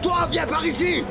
Toi, viens par ici!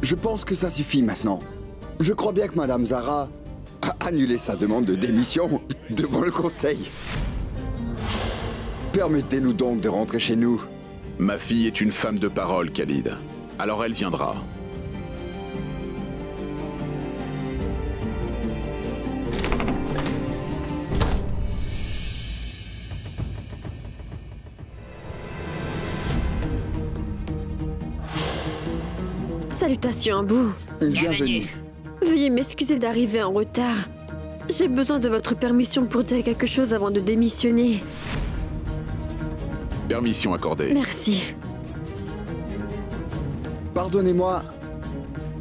Je pense que ça suffit maintenant. Je crois bien que Madame Zara a annulé sa demande de démission devant le conseil. Permettez-nous donc de rentrer chez nous. Ma fille est une femme de parole, Khalid. Alors elle viendra. Salutations à vous. Bienvenue. Veuillez m'excuser d'arriver en retard. J'ai besoin de votre permission pour dire quelque chose avant de démissionner. Permission accordée. Merci. Pardonnez-moi,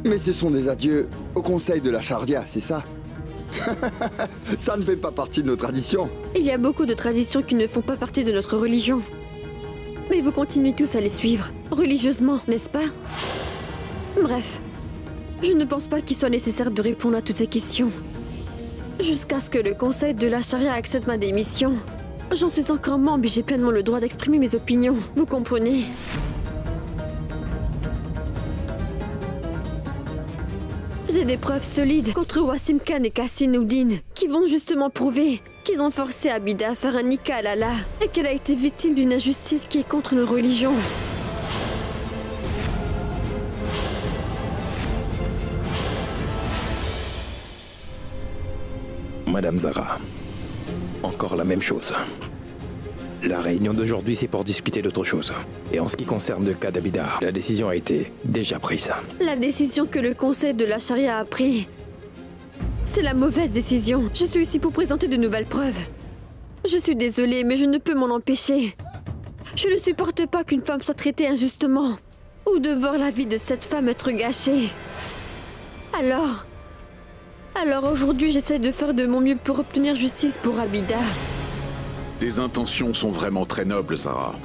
mais ce sont des adieux au conseil de la Charia, c'est ça? Ça ne fait pas partie de nos traditions. Il y a beaucoup de traditions qui ne font pas partie de notre religion. Mais vous continuez tous à les suivre, religieusement, n'est-ce pas? Bref, je ne pense pas qu'il soit nécessaire de répondre à toutes ces questions. Jusqu'à ce que le conseil de la Charia accepte ma démission. J'en suis encore membre et j'ai pleinement le droit d'exprimer mes opinions, vous comprenez? J'ai des preuves solides contre Wassim Khan et Kassim Oudin qui vont justement prouver qu'ils ont forcé Abida à faire un nikah à Lala et qu'elle a été victime d'une injustice qui est contre nos religions. Madame Zara, encore la même chose. La réunion d'aujourd'hui, c'est pour discuter d'autre chose. Et en ce qui concerne le cas d'Abida, la décision a été déjà prise. La décision que le conseil de la Charia a prise, c'est la mauvaise décision. Je suis ici pour présenter de nouvelles preuves. Je suis désolée, mais je ne peux m'en empêcher. Je ne supporte pas qu'une femme soit traitée injustement, ou de voir la vie de cette femme être gâchée. Alors aujourd'hui, j'essaie de faire de mon mieux pour obtenir justice pour Abida. Tes intentions sont vraiment très nobles, Zara.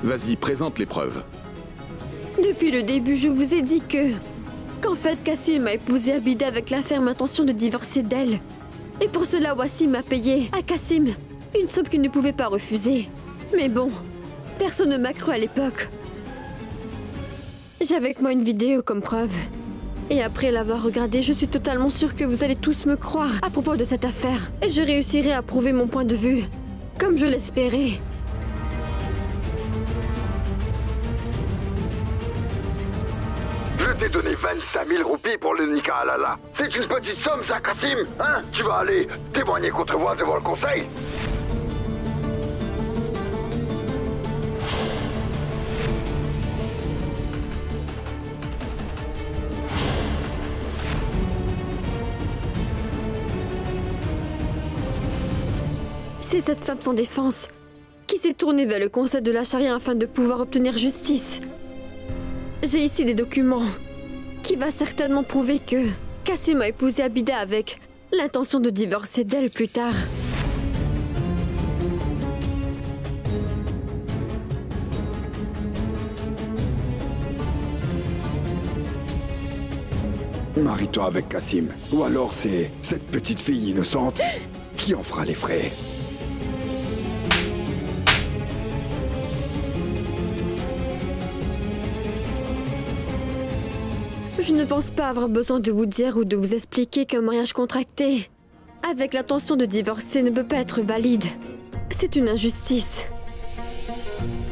Vas-y, présente les preuves. Depuis le début, je vous ai dit qu'en fait, Kassim a épousé Abida avec la ferme intention de divorcer d'elle. Et pour cela, Wassim a payé à Kassim une somme qu'il ne pouvait pas refuser. Mais bon, personne ne m'a cru à l'époque. J'ai avec moi une vidéo comme preuve. Et après l'avoir regardée, je suis totalement sûre que vous allez tous me croire à propos de cette affaire. Et je réussirai à prouver mon point de vue, comme je l'espérais. Je t'ai donné 25 000 roupies pour le nikah à Lala. C'est une petite somme, ça, Kassim? Hein? Tu vas aller témoigner contre moi devant le conseil? C'est cette femme sans défense qui s'est tournée vers le conseil de la Charia afin de pouvoir obtenir justice. J'ai ici des documents qui va certainement prouver que Kassim a épousé Abida avec l'intention de divorcer d'elle plus tard. Marie-toi avec Kassim. Ou alors c'est cette petite fille innocente qui en fera les frais. Je ne pense pas avoir besoin de vous dire ou de vous expliquer qu'un mariage contracté avec l'intention de divorcer ne peut pas être valide. C'est une injustice.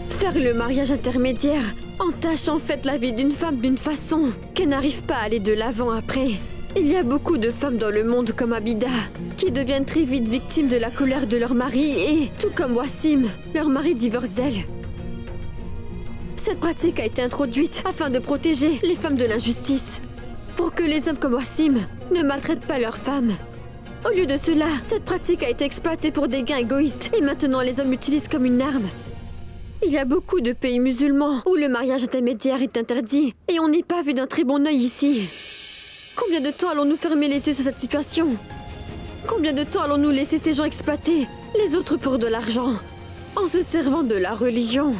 Faire le mariage intermédiaire entache en fait la vie d'une femme d'une façon qu'elle n'arrive pas à aller de l'avant après. Il y a beaucoup de femmes dans le monde comme Abida qui deviennent très vite victimes de la colère de leur mari et, tout comme Wassim, leur mari divorce d'elles. Cette pratique a été introduite afin de protéger les femmes de l'injustice, pour que les hommes comme Wassim ne maltraitent pas leurs femmes. Au lieu de cela, cette pratique a été exploitée pour des gains égoïstes et maintenant les hommes l'utilisent comme une arme. Il y a beaucoup de pays musulmans où le mariage intermédiaire est interdit et on n'est pas vu d'un très bon œil ici. Combien de temps allons-nous fermer les yeux sur cette situation? Combien de temps allons-nous laisser ces gens exploiter les autres pour de l'argent, en se servant de la religion?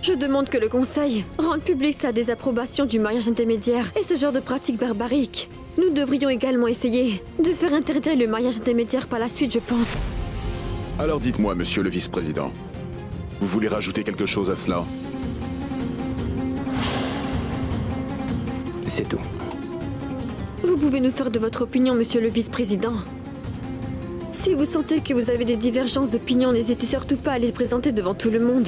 Je demande que le Conseil rende publique sa désapprobation du mariage intermédiaire et ce genre de pratique barbarique. Nous devrions également essayer de faire interdire le mariage intermédiaire par la suite, je pense. Alors dites-moi, monsieur le vice-président, vous voulez rajouter quelque chose à cela? C'est tout. Vous pouvez nous faire de votre opinion, monsieur le vice-président. Si vous sentez que vous avez des divergences d'opinion, n'hésitez surtout pas à les présenter devant tout le monde.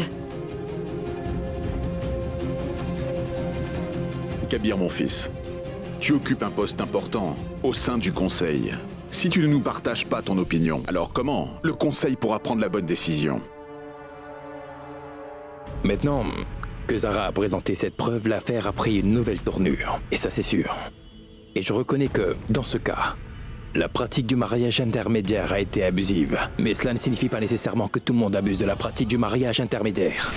Kabir, mon fils, tu occupes un poste important au sein du Conseil. Si tu ne nous partages pas ton opinion, alors comment le Conseil pourra prendre la bonne décision? Maintenant que Zara a présenté cette preuve, l'affaire a pris une nouvelle tournure. Et ça, c'est sûr. Et je reconnais que, dans ce cas, la pratique du mariage intermédiaire a été abusive. Mais cela ne signifie pas nécessairement que tout le monde abuse de la pratique du mariage intermédiaire.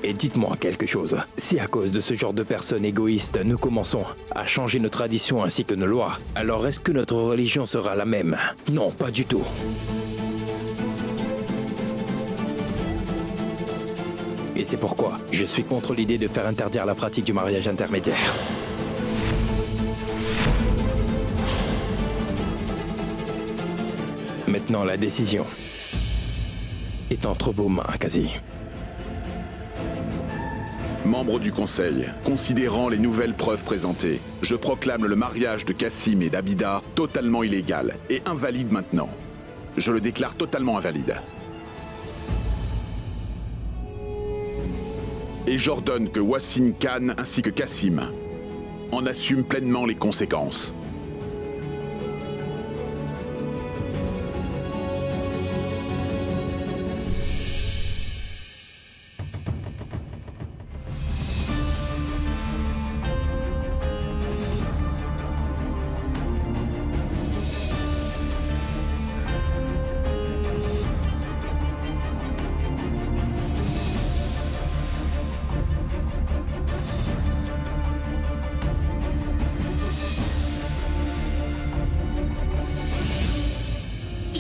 Et dites-moi quelque chose. Si à cause de ce genre de personnes égoïstes, nous commençons à changer nos traditions ainsi que nos lois, alors est-ce que notre religion sera la même? Non, pas du tout. Et c'est pourquoi je suis contre l'idée de faire interdire la pratique du mariage intermédiaire. Maintenant, la décision est entre vos mains, Kazi. Membres du Conseil, considérant les nouvelles preuves présentées, je proclame le mariage de Kassim et d'Abida totalement illégal et invalide maintenant. Je le déclare totalement invalide. Et j'ordonne que Wassim Khan ainsi que Kassim en assument pleinement les conséquences.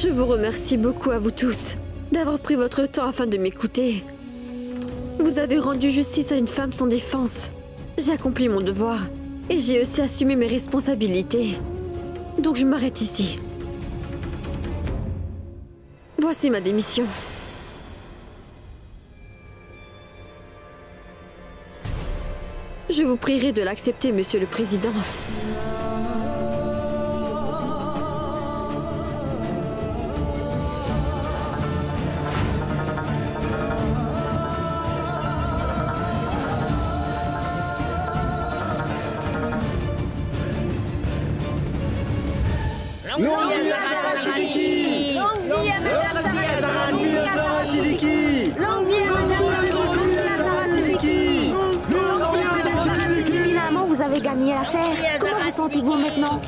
Je vous remercie beaucoup à vous tous d'avoir pris votre temps afin de m'écouter. Vous avez rendu justice à une femme sans défense. J'ai accompli mon devoir et j'ai aussi assumé mes responsabilités. Donc je m'arrête ici. Voici ma démission. Je vous prierai de l'accepter, Monsieur le Président. Finalement, vous avez gagné l'affaire. Comment vous sentez-vous maintenant?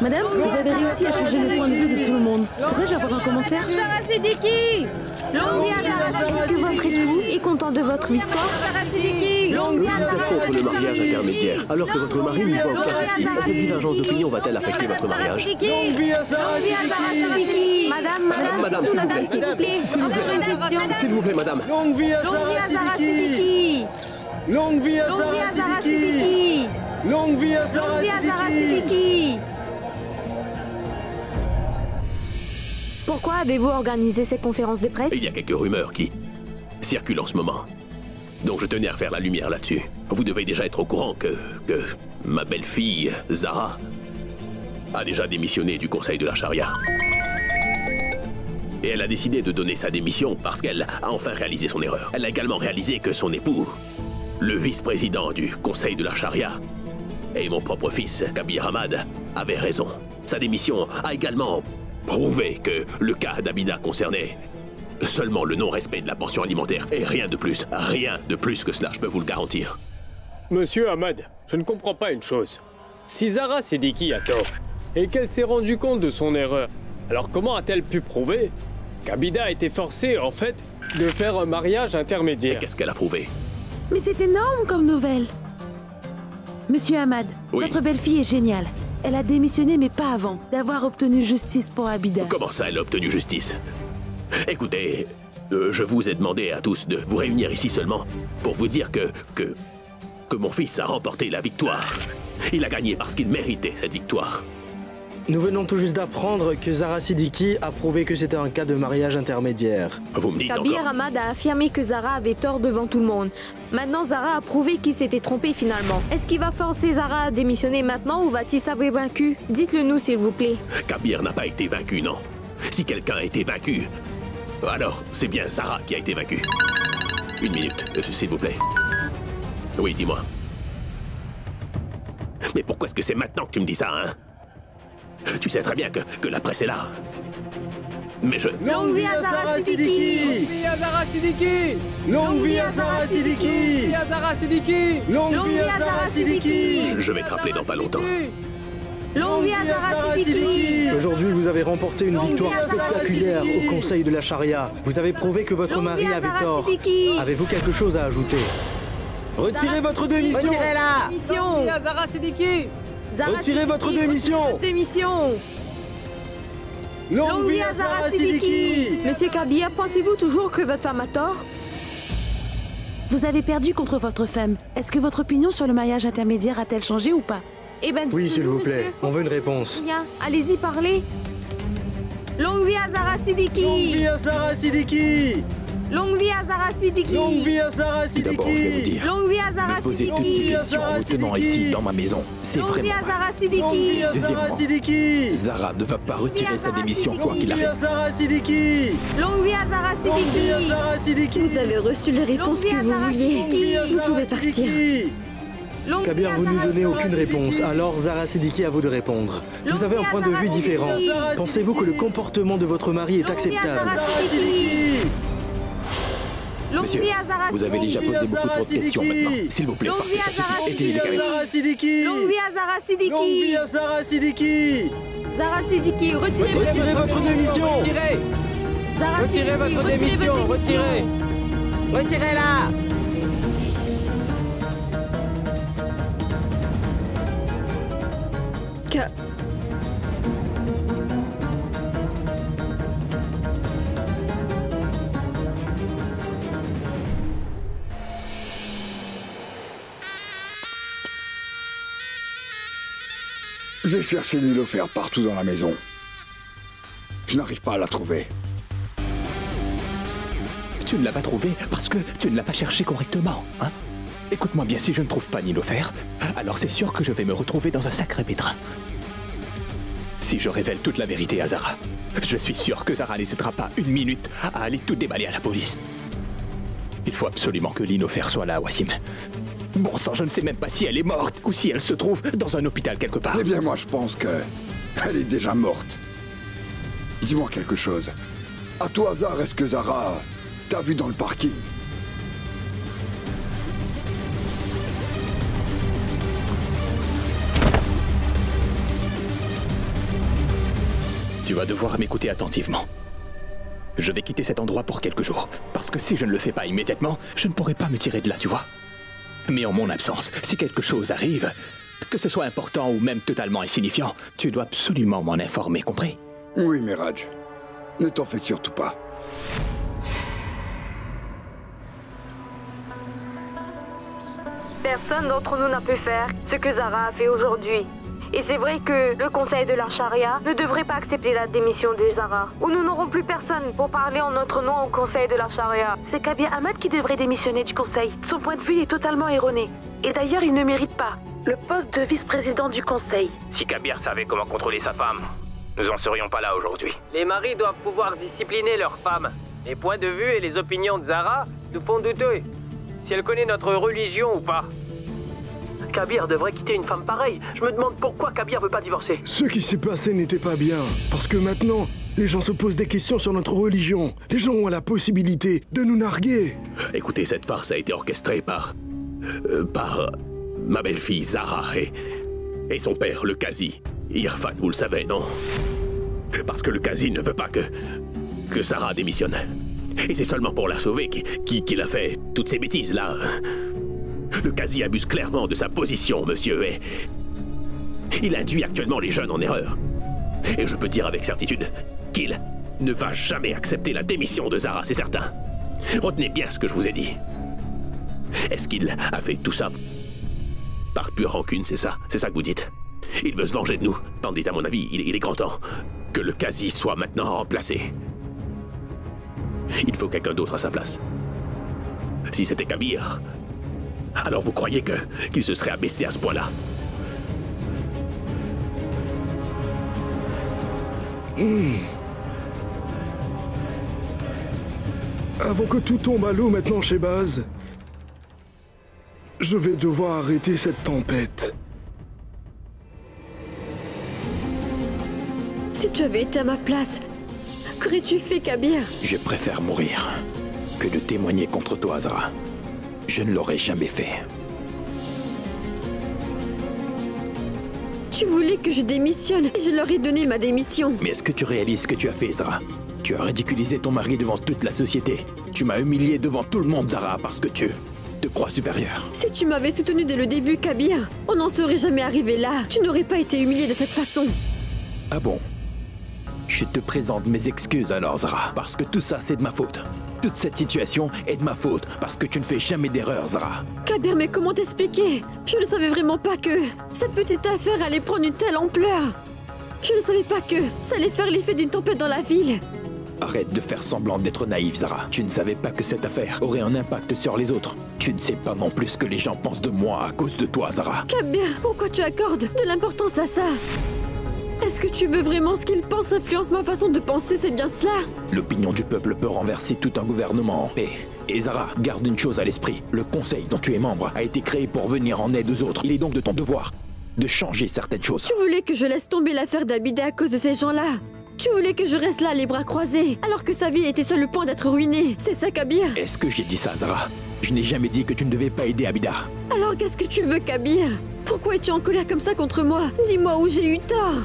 Madame, vous avez réussi à changer le point de vue de tout le monde. Pourrais-je avoir un commentaire? Sarah Siddiqui! Longue vie à Sarah. Est-ce que votre époux est content de votre victoire? Sarah Siddiqui! Longue vie à Sarah. Vous êtes contre le mariage intermédiaire, alors que votre mari n'y voit aucun souci. Cette divergence d'opinion va-t-elle affecter votre mariage? Longue vie à Sarah Siddiqui! Madame, s'il vous plaît. Encore une question. S'il vous plaît, madame. Longue vie à Sarah Siddiqui! Longue vie à Sarah Siddiqui! Longue vie à Longue vie à Sarah Siddiqui! Pourquoi avez-vous organisé cette conférence de presse? Il y a quelques rumeurs qui circulent en ce moment. Donc je tenais à faire la lumière là-dessus. Vous devez déjà être au courant que ma belle-fille, Zara, a déjà démissionné du Conseil de la Charia. Et elle a décidé de donner sa démission parce qu'elle a enfin réalisé son erreur. Elle a également réalisé que son époux, le vice-président du Conseil de la Charia, Et mon propre fils, Kabir Ahmad, avait raison. Sa démission a également prouvé que le cas d'Abida concernait seulement le non-respect de la pension alimentaire. Et rien de plus que cela, je peux vous le garantir. Monsieur Ahmad, je ne comprends pas une chose. Si Zara Siddiqui a tort, et qu'elle s'est rendue compte de son erreur, alors comment a-t-elle pu prouver qu'Abida a été forcée, en fait, de faire un mariage intermédiaire? Et qu'est-ce qu'elle a prouvé? Mais c'est énorme comme nouvelle. Monsieur Ahmad, Oui. votre belle-fille est géniale. Elle a démissionné, mais pas avant d'avoir obtenu justice pour Abida. Comment ça, elle a obtenu justice? Écoutez, je vous ai demandé à tous de vous réunir ici seulement pour vous dire que mon fils a remporté la victoire. Il a gagné parce qu'il méritait cette victoire. Nous venons tout juste d'apprendre que Zara Siddiqui a prouvé que c'était un cas de mariage intermédiaire. Vous me dites Kabir encore... Ahmad a affirmé que Zara avait tort devant tout le monde. Maintenant, Zara a prouvé qu'il s'était trompé finalement. Est-ce qu'il va forcer Zara à démissionner maintenant ou va-t-il s'avouer vaincu? Dites-le nous, s'il vous plaît. Kabir n'a pas été vaincu, non. Si quelqu'un a été vaincu, alors c'est bien Zara qui a été vaincue. Une minute, s'il vous plaît. Oui, dis-moi. Mais pourquoi est-ce que c'est maintenant que tu me dis ça, hein? Tu sais très bien que la presse est là. Mais je... Longue vie à Zara Siddiqui! Longue vie à Zara Siddiqui! Longue vie à Zara Siddiqui! à Zara Siddiqui! Longue vie à Zara Siddiqui! Je vais te rappeler dans pas longtemps. Longue vie à Zara Siddiqui! Aujourd'hui, vous avez remporté une victoire spectaculaire au Conseil de la Charia. Vous avez prouvé que votre mari avait tort. Avez-vous quelque chose à ajouter? Retirez votre démission! Retirez-la! Démission! à Zara Siddiqui! Retirez votre démission! Démission! Longue vie à Zara Siddiqui! Monsieur Kabir, pensez-vous toujours que votre femme a tort? Vous avez perdu contre votre femme. Est-ce que votre opinion sur le mariage intermédiaire a-t-elle changé ou pas? Eh ben, Oui, dites-le s'il nous, vous plaît, monsieur. on veut une réponse. Bien, allez-y, parlez. Longue vie à Zara Siddiqui! Longue vie à Zara Siddiqui! Longue vie à Zara Siddiqui! Longue vie à Zara Tout d'abord, je vais vous Siddiqui! dire, Longue vie à Zara me poser toutes Siddiqui! ces questions en me tenant ici, dans ma maison, c'est Longue vie vraiment à mal. Zara Longue Siddiqui! vie à Zara Deuxièmement, Siddiqui! Zara ne va pas retirer sa démission quoi Longue qu'il vie à arrive. Zara Siddiqui! Longue vie à Zara Longue vie à Siddiqui! Zara Siddiqui! Vous avez reçu les réponses que vous vouliez. Longue vie à Vous Zara pouvez partir. Siddiqui! Longue vie Kabir, à vous ne nous Zara donnez Siddiqui. aucune réponse, alors Zara Siddiqui à vous de répondre. Vous Longue avez un vie à point de Zara vue Siddiqui. différent. Pensez-vous que le comportement de votre mari est Longue vie à acceptable? Zara Zara Siddiqui. Siddiqui! Longue Monsieur, vie à Zara vous avez déjà Longue vie à posé beaucoup Zara trop de questions Siddiqui. maintenant. S'il vous plaît, Longue partez, vie à ça Zara suffit. Étayez les Longue vie à carrés. Zara Siddiqui! Longue vie à Zara Longue Siddiqui! vie à Zara Siddiqui! Zara Siddiqui, retirez Retirez votre démission! Retirez! Zara Retirez Siddiqui, votre retirez démission! votre démission. Retirez! Retirez-la! Ka- J'ai cherché Nilofer partout dans la maison. Je n'arrive pas à la trouver. Tu ne l'as pas trouvé parce que tu ne l'as pas cherché correctement, hein? Écoute-moi bien, si je ne trouve pas Nilofer, alors c'est sûr que je vais me retrouver dans un sacré pétrin. Si je révèle toute la vérité à Zara, je suis sûr que Zara n'hésitera pas une minute à aller tout déballer à la police. Il faut absolument que Nilofer soit là, Wassim. Bon sang, je ne sais même pas si elle est morte ou si elle se trouve dans un hôpital quelque part. Eh bien, moi, je pense que... elle est déjà morte. Dis-moi quelque chose. À tout hasard, est-ce que Zara t'a vu dans le parking? Tu vas devoir m'écouter attentivement. Je vais quitter cet endroit pour quelques jours, parce que si je ne le fais pas immédiatement, je ne pourrai pas me tirer de là, tu vois. Mais en mon absence, si quelque chose arrive, que ce soit important ou même totalement insignifiant, tu dois absolument m'en informer, compris? Oui, Miraj. Ne t'en fais surtout pas. Personne d'entre nous n'a pu faire ce que Zara a fait aujourd'hui. Et c'est vrai que le Conseil de la Charia ne devrait pas accepter la démission de Zara. Ou nous n'aurons plus personne pour parler en notre nom au Conseil de la Charia. C'est Kabir Ahmad qui devrait démissionner du Conseil. Son point de vue est totalement erroné. Et d'ailleurs, il ne mérite pas le poste de vice-président du Conseil. Si Kabir savait comment contrôler sa femme, nous n'en serions pas là aujourd'hui. Les maris doivent pouvoir discipliner leurs femmes. Les points de vue et les opinions de Zara nous font douter. Si elle connaît notre religion ou pas. Kabir devrait quitter une femme pareille. Je me demande pourquoi Kabir veut pas divorcer. Ce qui s'est passé n'était pas bien. Parce que maintenant, les gens se posent des questions sur notre religion. Les gens ont la possibilité de nous narguer. Écoutez, cette farce a été orchestrée par ma belle-fille Zara et son père, le Qazi. Irfan, vous le savez, non? Parce que le Qazi ne veut pas que Zara démissionne. Et c'est seulement pour la sauver qu'il a fait toutes ces bêtises-là. Le Qazi abuse clairement de sa position, monsieur, et il induit actuellement les jeunes en erreur. Et je peux dire avec certitude qu'il ne va jamais accepter la démission de Zara, c'est certain. Retenez bien ce que je vous ai dit. Est-ce qu'il a fait tout ça par pure rancune, c'est ça? C'est ça que vous dites? Il veut se venger de nous, tandis à mon avis, il est grand temps que le Qazi soit maintenant remplacé. Il faut quelqu'un d'autre à sa place. Si c'était Kabir, alors vous croyez qu'il se serait abaissé à ce point-là? Avant que tout tombe à l'eau maintenant chez Baz, je vais devoir arrêter cette tempête. Si tu avais été à ma place, qu'aurais-tu fait, Kabir? Je préfère mourir que de témoigner contre toi, Zara. Je ne l'aurais jamais fait. Tu voulais que je démissionne et je leur ai donné ma démission. Mais est-ce que tu réalises ce que tu as fait, Zara? Tu as ridiculisé ton mari devant toute la société. Tu m'as humilié devant tout le monde, Zara, parce que tu te crois supérieur. Si tu m'avais soutenu dès le début, Kabir, on n'en serait jamais arrivé là. Tu n'aurais pas été humilié de cette façon. Ah bon? Je te présente mes excuses alors, Zara, parce que tout ça, c'est de ma faute. Toute cette situation est de ma faute, parce que tu ne fais jamais d'erreur, Zara. Kabir, mais comment t'expliquer? Je ne savais vraiment pas que cette petite affaire allait prendre une telle ampleur. Je ne savais pas que ça allait faire l'effet d'une tempête dans la ville. Arrête de faire semblant d'être naïf, Zara. Tu ne savais pas que cette affaire aurait un impact sur les autres. Tu ne sais pas non plus ce que les gens pensent de moi à cause de toi, Zara. Kabir, pourquoi tu accordes de l'importance à ça? Est-ce que tu veux vraiment ce qu'ils pensent influence ma façon de penser, c'est bien cela? L'opinion du peuple peut renverser tout un gouvernement en paix. Et Zara, garde une chose à l'esprit. Le conseil dont tu es membre a été créé pour venir en aide aux autres. Il est donc de ton devoir de changer certaines choses. Tu voulais que je laisse tomber l'affaire d'Abida à cause de ces gens-là? Tu voulais que je reste là les bras croisés, alors que sa vie était sur le point d'être ruinée. C'est ça, Kabir? Est-ce que j'ai dit ça, Zara? Je n'ai jamais dit que tu ne devais pas aider Abida. Alors qu'est-ce que tu veux, Kabir? Pourquoi es-tu en colère comme ça contre moi? Dis-moi où j'ai eu tort.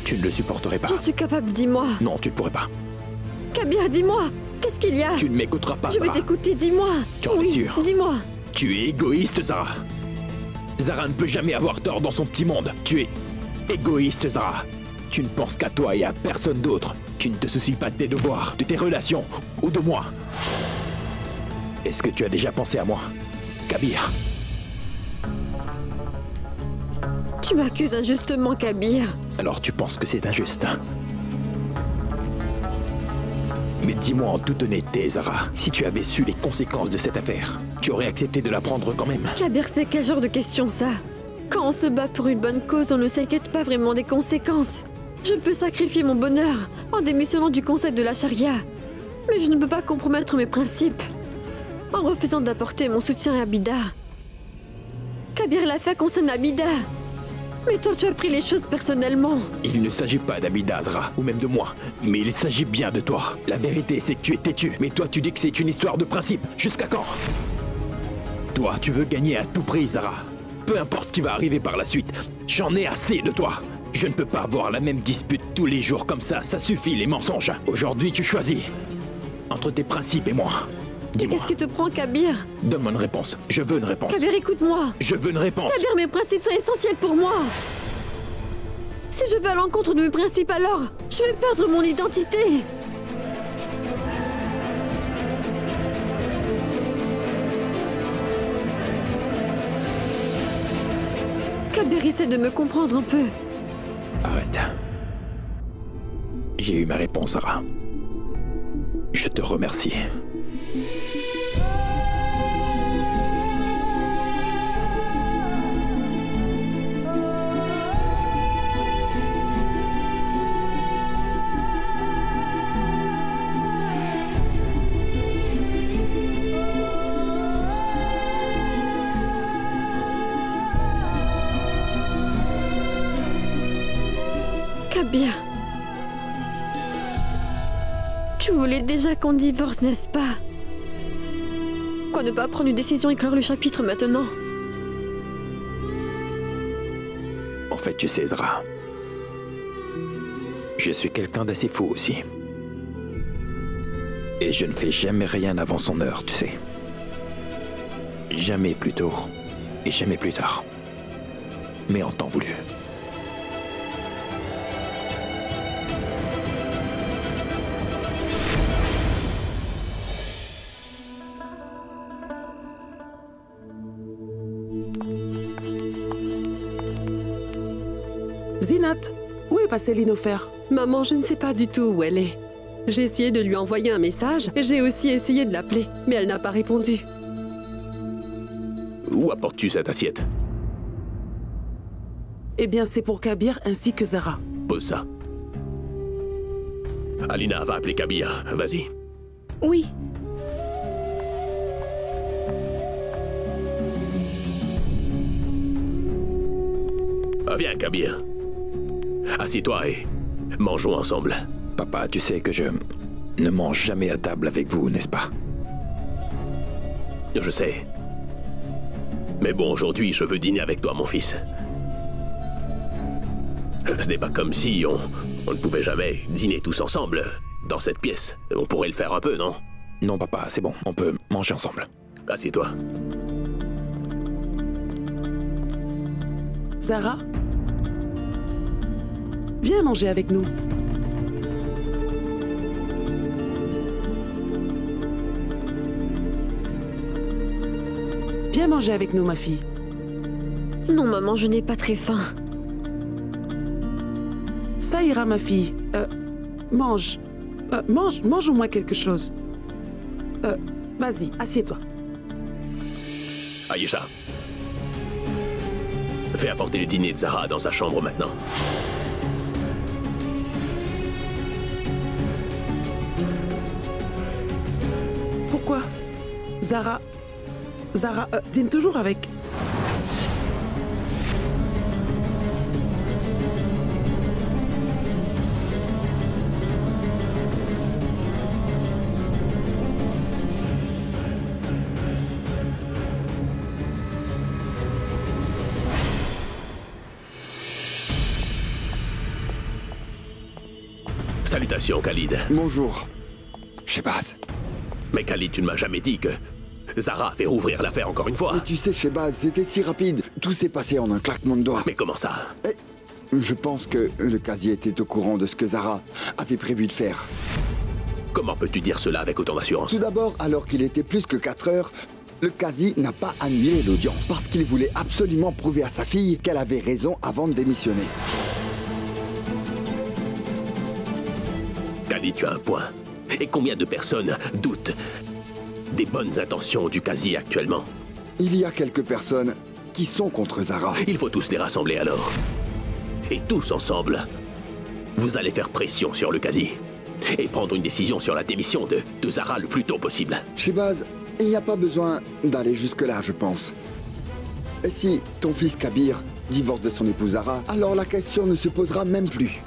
Tu ne le supporterais pas. Je suis capable, dis-moi. Non, tu ne pourrais pas. Kabir, dis-moi. Qu'est-ce qu'il y a? Tu ne m'écouteras pas, Je vais Zara. t'écouter, dis-moi. Tu en es sûr? Dis-moi. Tu es égoïste, Zara. Zara ne peut jamais avoir tort dans son petit monde. Tu es égoïste, Zara. Tu ne penses qu'à toi et à personne d'autre. Tu ne te soucies pas de tes devoirs, de tes relations ou de moi. Est-ce que tu as déjà pensé à moi, Kabir? Tu m'accuses injustement, Kabir. Alors tu penses que c'est injuste? Mais dis-moi en toute honnêteté, Zara, si tu avais su les conséquences de cette affaire, tu aurais accepté de la prendre quand même? Kabir, c'est quel genre de question ça? Quand on se bat pour une bonne cause, on ne s'inquiète pas vraiment des conséquences. Je peux sacrifier mon bonheur en démissionnant du conseil de la charia. Mais je ne peux pas compromettre mes principes en refusant d'apporter mon soutien à Abida. Kabir l'a fait concerne Abida. Mais toi, tu as pris les choses personnellement. Il ne s'agit pas d'Abida, Zara, ou même de moi, mais il s'agit bien de toi. La vérité, c'est que tu es têtu, mais toi, tu dis que c'est une histoire de principe. Jusqu'à quand? Toi, tu veux gagner à tout prix, Zara. Peu importe ce qui va arriver par la suite, j'en ai assez de toi. Je ne peux pas avoir la même dispute tous les jours comme ça suffit les mensonges. Aujourd'hui, tu choisis entre tes principes et moi. Mais qu'est-ce qui te prend, Kabir? Donne-moi une réponse. Je veux une réponse. Kabir, écoute-moi. Je veux une réponse. Kabir, mes principes sont essentiels pour moi. Si je vais à l'encontre de mes principes, alors je vais perdre mon identité. Kabir, essaie de me comprendre un peu. Arrête. J'ai eu ma réponse, Zara. Je te remercie. Kabir. Tu voulais déjà qu'on divorce, n'est-ce pas? Quoi, ne pas prendre une décision et clore le chapitre maintenant? En fait, tu sais, Zara, je suis quelqu'un d'assez fou aussi. Et je ne fais jamais rien avant son heure, tu sais. Jamais plus tôt et jamais plus tard. Mais en temps voulu. Zinat, où est passée Linofer? Maman, je ne sais pas du tout où elle est. J'ai essayé de lui envoyer un message et j'ai aussi essayé de l'appeler, mais elle n'a pas répondu. Où apportes-tu cette assiette? Eh bien, c'est pour Kabir ainsi que Zara. Pose ça. Alina va appeler Kabir, vas-y. Oui. Viens, Kabir. Assieds-toi et mangeons ensemble. Papa, tu sais que je ne mange jamais à table avec vous, n'est-ce pas? Je sais. Mais bon, aujourd'hui, je veux dîner avec toi, mon fils. Ce n'est pas comme si on ne pouvait jamais dîner tous ensemble dans cette pièce. On pourrait le faire un peu, non? Non, papa, c'est bon. On peut manger ensemble. Assieds-toi. Zara, viens manger avec nous. Viens manger avec nous, ma fille. Non, maman, je n'ai pas très faim. Ça ira, ma fille. Mange. Mange au moins quelque chose. Vas-y, assieds-toi. Aïcha, fais apporter le dîner de Zara dans sa chambre maintenant. Pourquoi? Zara dîne toujours avec... Salutations, Khalid. Bonjour. Shehbaz. Mais Khalid, tu ne m'as jamais dit que Zara a fait rouvrir l'affaire encore une fois. Mais tu sais, Shehbaz, c'était si rapide. Tout s'est passé en un claquement de doigts. Mais comment ça? Je pense que le casier était au courant de ce que Zara avait prévu de faire. Comment peux-tu dire cela avec autant d'assurance? Tout d'abord, alors qu'il était plus que 4 heures, le casier n'a pas annulé l'audience parce qu'il voulait absolument prouver à sa fille qu'elle avait raison avant de démissionner. Khalid, tu as un point. Et combien de personnes doutent des bonnes intentions du casier actuellement? Il y a quelques personnes qui sont contre Zara. Il faut tous les rassembler alors. Et tous ensemble, vous allez faire pression sur le casier. Et prendre une décision sur la démission de Zara le plus tôt possible. Shehbaz, il n'y a pas besoin d'aller jusque-là, je pense. Et si ton fils Kabir divorce de son épouse Zara, alors la question ne se posera même plus.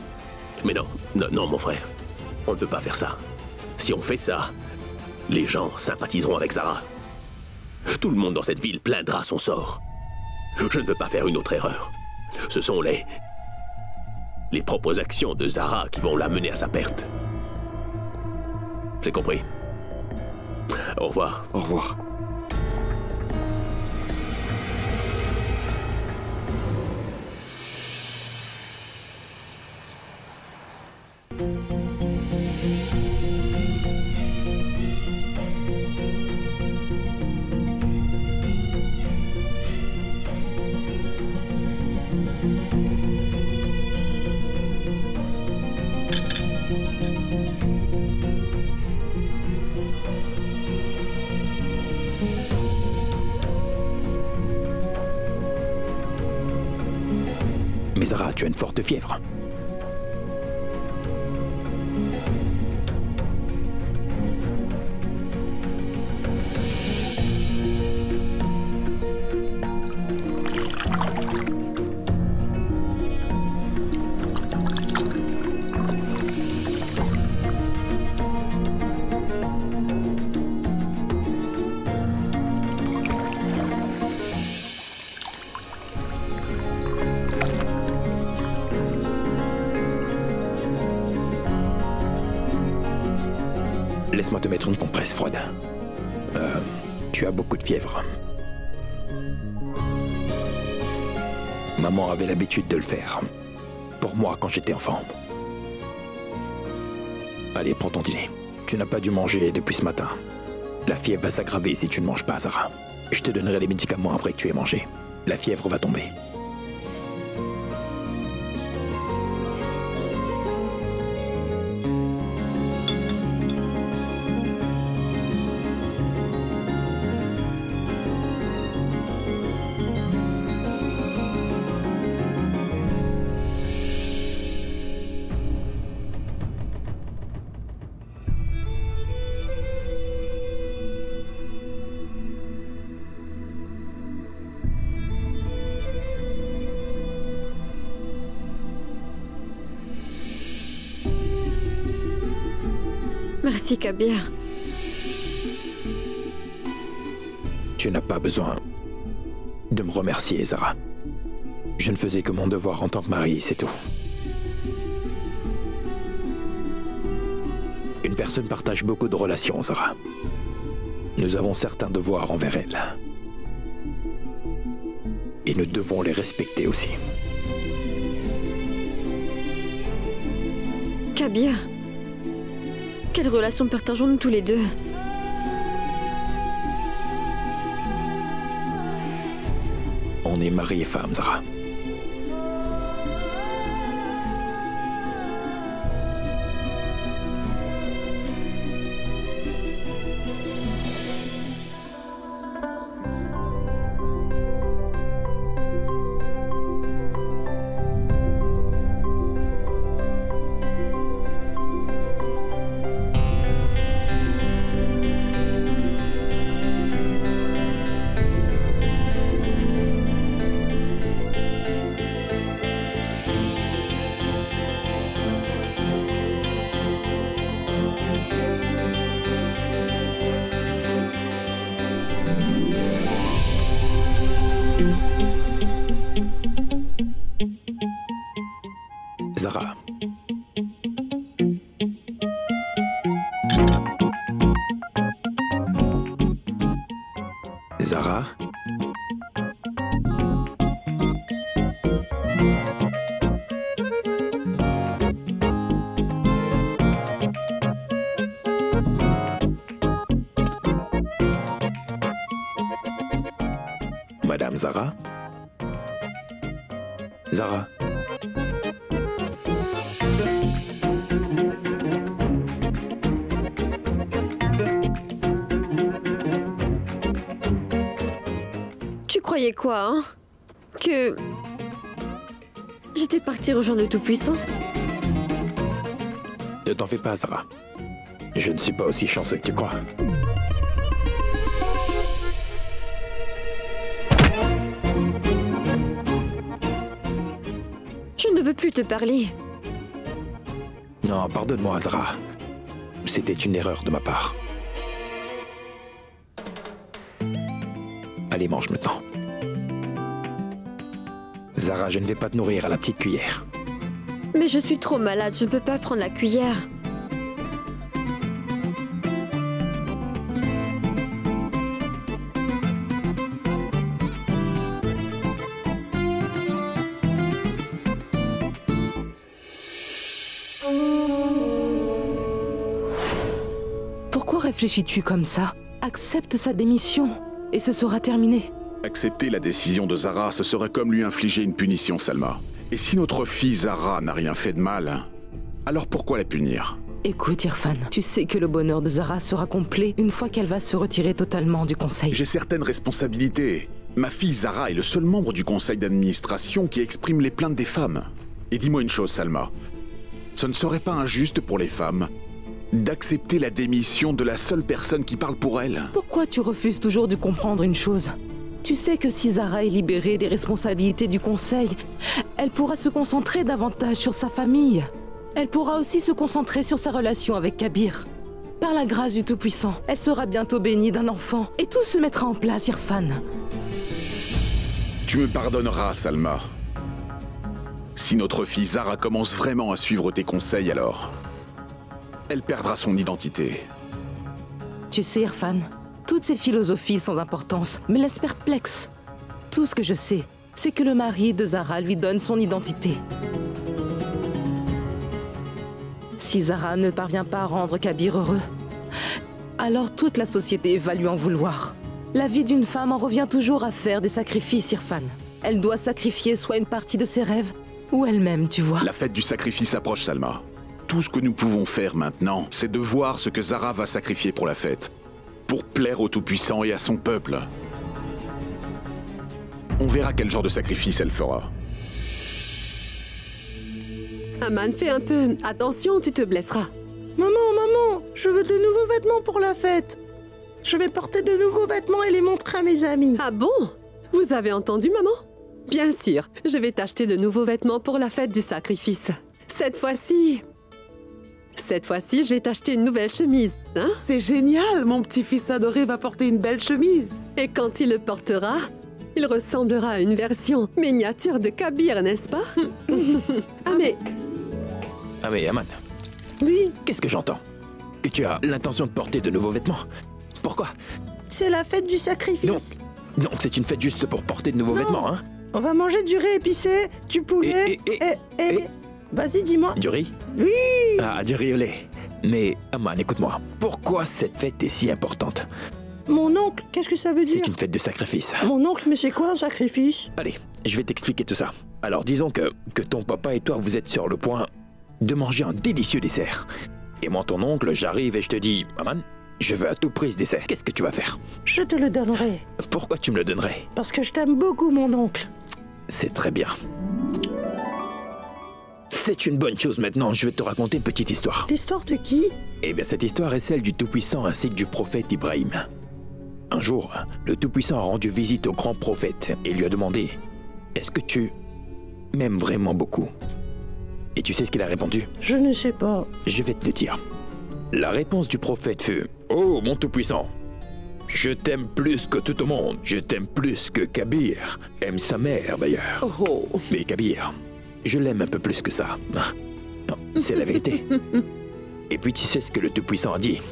Mais non, non, mon frère. On ne peut pas faire ça. Si on fait ça, les gens sympathiseront avec Zara. Tout le monde dans cette ville plaindra son sort. Je ne veux pas faire une autre erreur. Ce sont les propres actions de Zara qui vont la mener à sa perte. C'est compris? Au revoir. Au revoir. Mais Zara, tu as une forte fièvre. Laisse-moi te mettre une compresse froide. Tu as beaucoup de fièvre. Maman avait l'habitude de le faire. Pour moi, quand j'étais enfant. Allez, prends ton dîner. Tu n'as pas dû manger depuis ce matin. La fièvre va s'aggraver si tu ne manges pas, Zara. Je te donnerai les médicaments après que tu aies mangé. La fièvre va tomber. Merci, Kabir. Tu n'as pas besoin de me remercier, Zara. Je ne faisais que mon devoir en tant que mari, c'est tout. Une personne partage beaucoup de relations, Zara. Nous avons certains devoirs envers elle. Et nous devons les respecter aussi. Kabir, quelle relation partageons-nous tous les deux? On est mari et femme, Zara. Zara. Zara. Madame Zara. Zara. Tu croyais quoi, hein? Que... j'étais partie rejoindre le Tout-Puissant? Ne t'en fais pas, Zara. Je ne suis pas aussi chanceux que tu crois. Je ne veux plus te parler. Non, pardonne-moi, Zara. C'était une erreur de ma part. Allez, mange maintenant. Zara, je ne vais pas te nourrir à la petite cuillère. Mais je suis trop malade, je ne peux pas prendre la cuillère. Pourquoi réfléchis-tu comme ça? Accepte sa démission et ce sera terminé. Accepter la décision de Zara, ce serait comme lui infliger une punition, Salma. Et si notre fille Zara n'a rien fait de mal, alors pourquoi la punir? Écoute, Irfan, tu sais que le bonheur de Zara sera complet une fois qu'elle va se retirer totalement du conseil. J'ai certaines responsabilités. Ma fille Zara est le seul membre du conseil d'administration qui exprime les plaintes des femmes. Et dis-moi une chose, Salma. Ce ne serait pas injuste pour les femmes d'accepter la démission de la seule personne qui parle pour elles? Pourquoi tu refuses toujours de comprendre une chose? Tu sais que si Zara est libérée des responsabilités du conseil, elle pourra se concentrer davantage sur sa famille. Elle pourra aussi se concentrer sur sa relation avec Kabir. Par la grâce du Tout-Puissant, elle sera bientôt bénie d'un enfant et tout se mettra en place, Irfan. Tu me pardonneras, Salma. Si notre fille Zara commence vraiment à suivre tes conseils, alors elle perdra son identité. Tu sais, Irfan, toutes ces philosophies sans importance me laissent perplexe. Tout ce que je sais, c'est que le mari de Zara lui donne son identité. Si Zara ne parvient pas à rendre Kabir heureux, alors toute la société va lui en vouloir. La vie d'une femme en revient toujours à faire des sacrifices, Irfan. Elle doit sacrifier soit une partie de ses rêves, ou elle-même, tu vois. La fête du sacrifice approche, Salma. Tout ce que nous pouvons faire maintenant, c'est de voir ce que Zara va sacrifier pour la fête. Pour plaire au Tout-Puissant et à son peuple. On verra quel genre de sacrifice elle fera. Aman, fais un peu attention, tu te blesseras. Maman, je veux de nouveaux vêtements pour la fête. Je vais porter de nouveaux vêtements et les montrer à mes amis. Ah bon? Vous avez entendu, maman? Bien sûr, je vais t'acheter de nouveaux vêtements pour la fête du sacrifice. Cette fois-ci, je vais t'acheter une nouvelle chemise, hein? C'est génial, mon petit-fils adoré va porter une belle chemise. Et quand il le portera, il ressemblera à une version miniature de Kabir, n'est-ce pas? Ah mais Aman. Oui? Qu'est-ce que j'entends? Que tu as l'intention de porter de nouveaux vêtements? Pourquoi? C'est la fête du sacrifice. Non, c'est une fête juste pour porter de nouveaux vêtements, hein? On va manger du riz épicé, du poulet et... Vas-y, dis-moi. Du riz? Oui! Ah, du riz au lait. Mais, Aman, écoute-moi. Pourquoi cette fête est si importante? Mon oncle, qu'est-ce que ça veut dire? C'est une fête de sacrifice. Mon oncle, mais c'est quoi un sacrifice? Allez, je vais t'expliquer tout ça. Alors, disons que ton papa et toi, vous êtes sur le point de manger un délicieux dessert. Et moi, ton oncle, j'arrive et je te dis, Aman, je veux à tout prix ce dessert. Qu'est-ce que tu vas faire? Je te le donnerai. Pourquoi tu me le donnerais? Parce que je t'aime beaucoup, mon oncle. C'est très bien. C'est une bonne chose maintenant, je vais te raconter une petite histoire. L'histoire de qui? Eh bien, cette histoire est celle du Tout-Puissant ainsi que du prophète Ibrahim. Un jour, le Tout-Puissant a rendu visite au grand prophète et lui a demandé « Est-ce que tu m'aimes vraiment beaucoup ?» Et tu sais ce qu'il a répondu? Je ne sais pas. Je vais te le dire. La réponse du prophète fut « Oh, mon Tout-Puissant, je t'aime plus que tout au monde. Je t'aime plus que Kabir aime sa mère, d'ailleurs. Oh. Mais Kabir, je l'aime un peu plus que ça. Non, c'est la vérité. » Et puis tu sais ce que le Tout-Puissant a dit?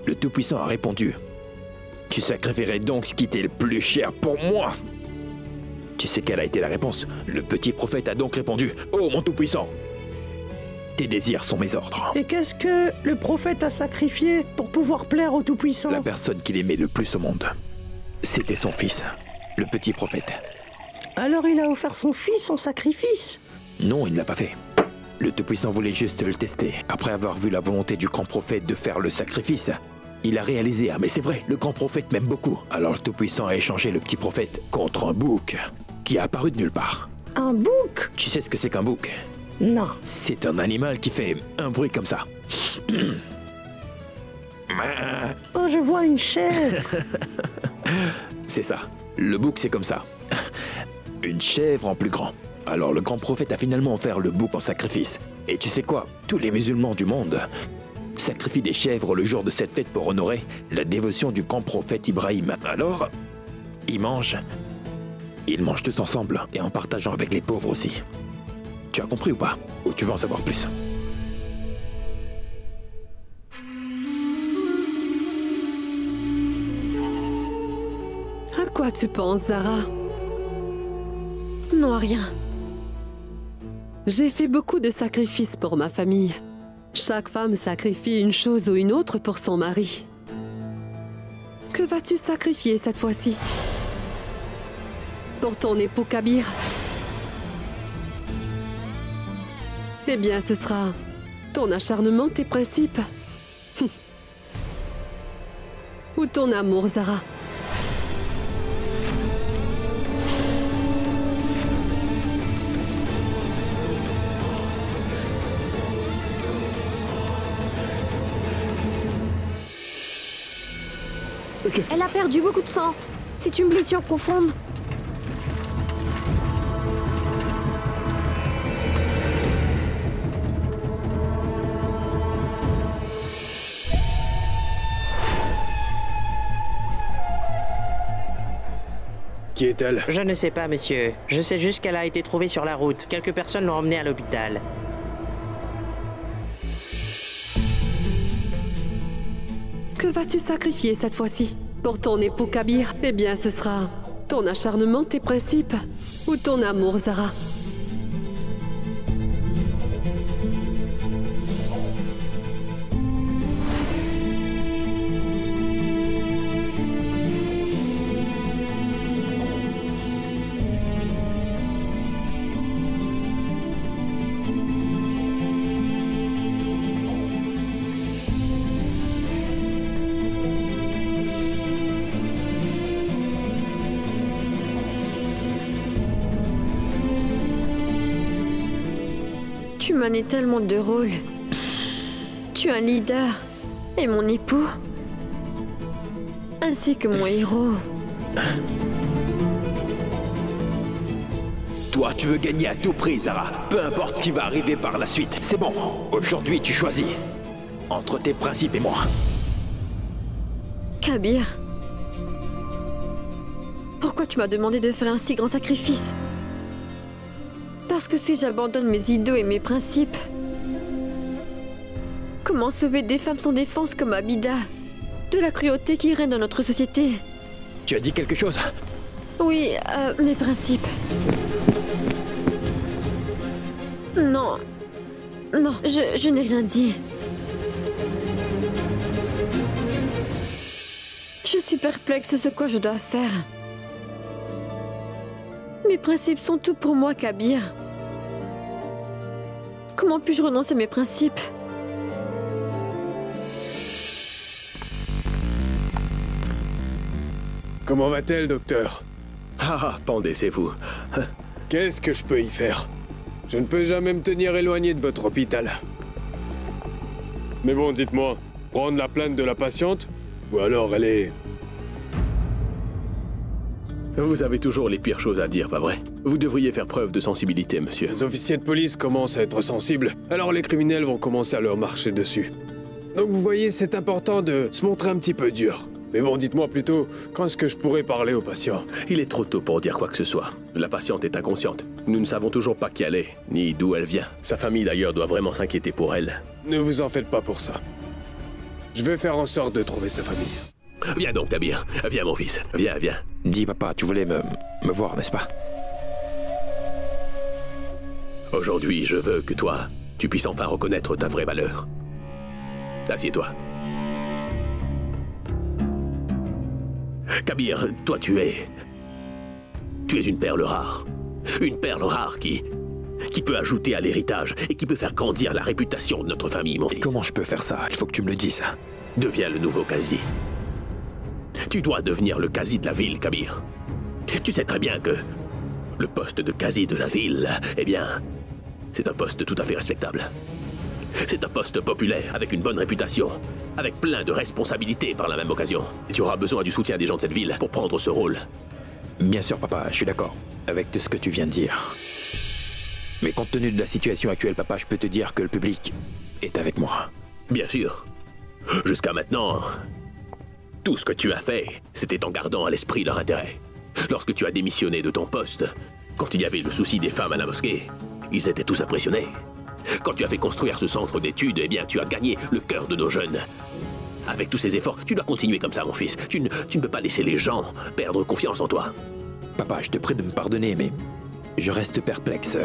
Le Tout-Puissant a répondu « Tu sacrifierais donc ce qui t'est le plus cher pour moi ?» Tu sais quelle a été la réponse? Le petit prophète a donc répondu « Oh, mon Tout-Puissant, tes désirs sont mes ordres. » Et qu'est-ce que le prophète a sacrifié pour pouvoir plaire au Tout-Puissant? La personne qu'il aimait le plus au monde, c'était son fils, le petit prophète. Alors il a offert son fils en sacrifice? Non, il ne l'a pas fait. Le Tout-Puissant voulait juste le tester. Après avoir vu la volonté du grand prophète de faire le sacrifice, il a réalisé, ah mais c'est vrai, le grand prophète m'aime beaucoup. Alors le Tout-Puissant a échangé le petit prophète contre un bouc qui a apparu de nulle part. Un bouc? Tu sais ce que c'est qu'un bouc? Non. C'est un animal qui fait un bruit comme ça. Oh, je vois une chèvre. C'est ça. Le bouc, c'est comme ça. Une chèvre en plus grand. Alors le grand prophète a finalement offert le bouc en sacrifice. Et tu sais quoi? Tous les musulmans du monde sacrifient des chèvres le jour de cette fête pour honorer la dévotion du grand prophète Ibrahim. Alors, ils mangent tous ensemble et en partageant avec les pauvres aussi. Tu as compris ou pas? Ou tu veux en savoir plus? À quoi tu penses, Zara? Non, à rien. J'ai fait beaucoup de sacrifices pour ma famille. Chaque femme sacrifie une chose ou une autre pour son mari. Que vas-tu sacrifier cette fois-ci? Pour ton époux Kabir? Eh bien, ce sera ton acharnement, tes principes. Ou ton amour, Zara. Elle a perdu beaucoup de sang. C'est une blessure profonde. Qui est-elle? Je ne sais pas, monsieur. Je sais juste qu'elle a été trouvée sur la route. Quelques personnes l'ont emmenée à l'hôpital. Que vas-tu sacrifier cette fois-ci? Pour ton époux Kabir, eh bien ce sera ton acharnement, tes principes, ou ton amour, Zara. Tu manies tellement de rôles. Tu es un leader et mon époux, ainsi que mon héros. Toi, tu veux gagner à tout prix, Zara. Peu importe ce qui va arriver par la suite. C'est bon. Aujourd'hui, tu choisis. Entre tes principes et moi. Kabir, pourquoi tu m'as demandé de faire un si grand sacrifice? Parce que si j'abandonne mes idéaux et mes principes, comment sauver des femmes sans défense comme Abida de la cruauté qui règne dans notre société? Tu as dit quelque chose? Oui, mes principes. Non. Non, je n'ai rien dit. Je suis perplexe de ce que je dois faire. Mes principes sont tout pour moi, Kabir. Comment puis-je renoncer à mes principes? Comment va-t-elle, docteur? Ah, Pandey, c'est vous. Qu'est-ce que je peux y faire? Je ne peux jamais me tenir éloigné de votre hôpital. Mais bon, dites-moi, prendre la plainte de la patiente? Ou alors elle est... Vous avez toujours les pires choses à dire, pas vrai? Vous devriez faire preuve de sensibilité, monsieur. Les officiers de police commencent à être sensibles, alors les criminels vont commencer à leur marcher dessus. Donc vous voyez, c'est important de se montrer un petit peu dur. Mais bon, dites-moi plutôt, quand est-ce que je pourrais parler au patient? Il est trop tôt pour dire quoi que ce soit. La patiente est inconsciente. Nous ne savons toujours pas qui elle est, ni d'où elle vient. Sa famille, d'ailleurs, doit vraiment s'inquiéter pour elle. Ne vous en faites pas pour ça. Je vais faire en sorte de trouver sa famille. Viens donc, Kabir. Viens, mon fils. Viens, viens. Dis, papa, tu voulais me voir, n'est-ce pas? Aujourd'hui, je veux que toi, tu puisses enfin reconnaître ta vraie valeur. Assieds-toi. Kabir, toi, tu es une perle rare. Une perle rare qui peut ajouter à l'héritage et qui peut faire grandir la réputation de notre famille, mon fils. Comment je peux faire ça? Il faut que tu me le dises. Deviens le nouveau Qazi. Tu dois devenir le Qazi de la ville, Kabir. Tu sais très bien que le poste de Qazi de la ville, eh bien, c'est un poste tout à fait respectable. C'est un poste populaire, avec une bonne réputation, avec plein de responsabilités par la même occasion. Et tu auras besoin du soutien des gens de cette ville pour prendre ce rôle. Bien sûr, papa, je suis d'accord avec tout ce que tu viens de dire. Mais compte tenu de la situation actuelle, papa, je peux te dire que le public est avec moi. Bien sûr. Jusqu'à maintenant, tout ce que tu as fait, c'était en gardant à l'esprit leur intérêt. Lorsque tu as démissionné de ton poste, quand il y avait le souci des femmes à la mosquée, ils étaient tous impressionnés. Quand tu as fait construire ce centre d'études, eh bien, tu as gagné le cœur de nos jeunes. Avec tous ces efforts, tu dois continuer comme ça, mon fils. Tu ne peux pas laisser les gens perdre confiance en toi. Papa, je te prie de me pardonner, mais je reste perplexe.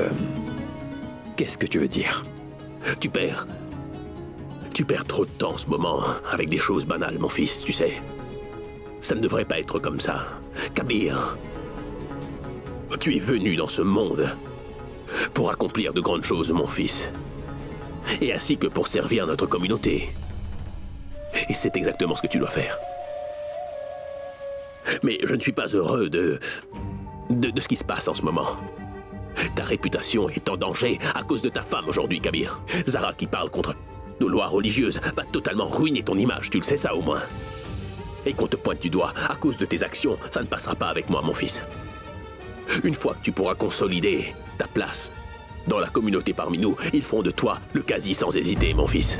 Qu'est-ce que tu veux dire? Tu perds trop de temps en ce moment avec des choses banales, mon fils, tu sais. Ça ne devrait pas être comme ça. Kabir, tu es venu dans ce monde pour accomplir de grandes choses, mon fils. Et ainsi que pour servir notre communauté. Et c'est exactement ce que tu dois faire. Mais je ne suis pas heureux de ce qui se passe en ce moment. Ta réputation est en danger à cause de ta femme aujourd'hui, Kabir. Zara qui parle contre nos lois religieuses va totalement ruiner ton image, tu le sais ça au moins. Et qu'on te pointe du doigt à cause de tes actions, ça ne passera pas avec moi, mon fils. Une fois que tu pourras consolider ta place dans la communauté parmi nous, ils feront de toi le Qazi sans hésiter, mon fils.